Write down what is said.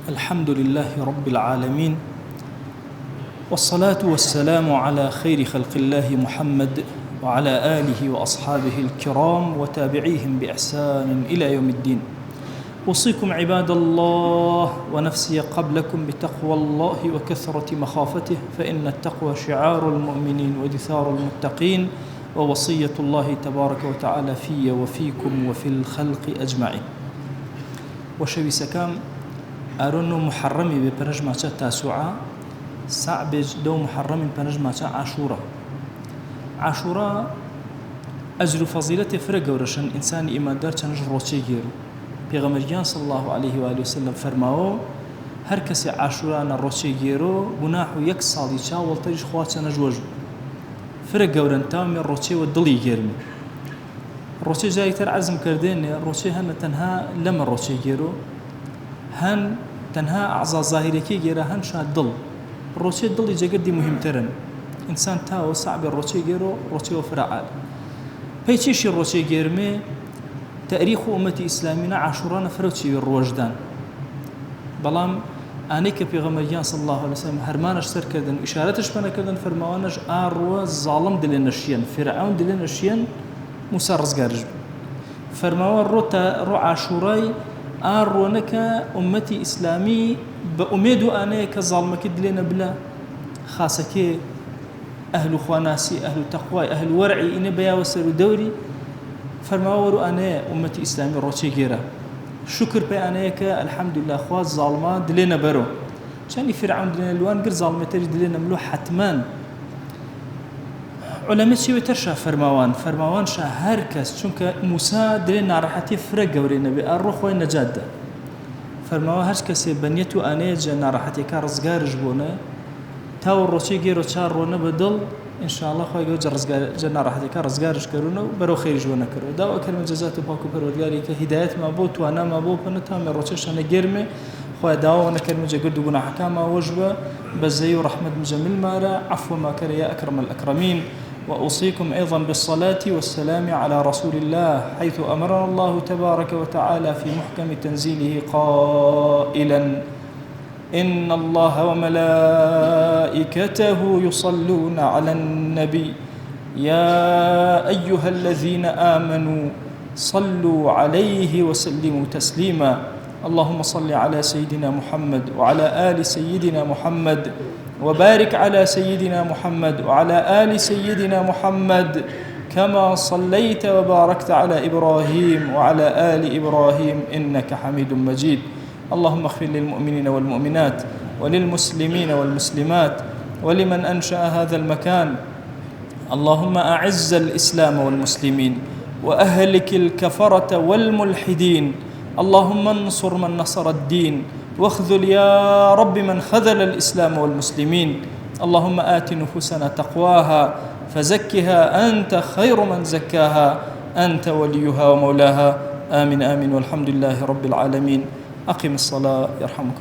الحمد لله رب العالمين، والصلاة والسلام على خير خلق الله محمد وعلى آله وأصحابه الكرام وتابعيهم بإحسان إلى يوم الدين. أوصيكم عباد الله ونفسي قبلكم بتقوى الله وكثرة مخافته، فإن التقوى شعار المؤمنين ودثار المتقين، ووصية الله تبارك وتعالى في وفيكم وفي الخلق أجمعين. وشوي سكام أرنو محرمي ببرجمة تاسوعة صعب دو محرم بنجمة عاشوراء أجر فضيلة فرق ورشن إنسان إيمان دار تنجر روشي جيرو بيغمريان صلى الله عليه وآله وسلم فرماو هر كسي عاشوراء نروشي جيرو بناحو يك صالي شاول تجي خوات نجوجو فرق ورنتاو من روشي والدلي جيرمي روشي جاي تر عزم كردين روشي هن تنها لما روشي جيرو هن تنها أعضاء ظاهرة كي جيرا هن شاد ضل الروشي الضل جاقدي مهمترن إنسان تاو صعب الروشي جيرو روشي وفرعال بيتشيش الروشي جيرمي تاريخ أمتي إسلامنا عاشورانا فروتشي بالروجدان بلام آنيك بيغمريان صلى الله عليه وسلم هرمانش سر كردن إشارتش بنا كردن فرموانش آروا الظالم دلين الشيان فرعون دلين الشيان موسى رزقارج فرموان رو عاشوراي آرونك أمتي إسلامي بأميدو آنيك ظالمك دلين بلا خاصك أهل خواناسي أهل تقوى أهل ورعي إني بيا وسر دوري فرماورو أنا أمتي إسلامي روشي جيرا شكر بي أناك الحمد لله أخوات ظالمان دلينا برو شاني فرعون دلينا الوان قر ظالمتي دلينا ملو حتمان علماء شوي ترشا فرماوان شا هركس شونك موسى دلينا راحتي فرق ورينا بأروخ وين جادة فرماوان هركس بنيتو أنا جنا راحتي كارزقار جبونا تاو الروشي جيرو تشار رونا بدل إن شاء الله خوي جوجر جنا راح ذكر رزقارش كرونا برو خير جونا كرو داو كلمة جزاته باكو برودقاري كهداية ما بوت وأنا ما بو بنتها من روتش أنا جرمي خوي داو أنا كلمة جقد وجنا حكامة وجبة بزي ورحمة مجمل مارا عفو ما كر يا أكرم الأكرمين. وأوصيكم أيضا بالصلاة والسلام على رسول الله حيث أمرنا الله تبارك وتعالى في محكم تنزيله قائلا إن الله وملائكته يصلون على النبي يا أيها الذين آمنوا صلوا عليه وسلموا تسليما اللهم صل على سيدنا محمد وعلى آل سيدنا محمد وبارك على سيدنا محمد وعلى آل سيدنا محمد كما صليت وباركت على إبراهيم وعلى آل إبراهيم إنك حميد مجيد. اللهم اغفر للمؤمنين والمؤمنات وللمسلمين والمسلمات ولمن أنشأ هذا المكان. اللهم أعز الإسلام والمسلمين وأهلك الكفرة والملحدين. اللهم انصر من نصر الدين واخذل يا رب من خذل الإسلام والمسلمين. اللهم آت نفوسنا تقواها فزكها أنت خير من زكاها أنت وليها ومولاها. آمين آمين والحمد لله رب العالمين. أقم الصلاة يرحمك.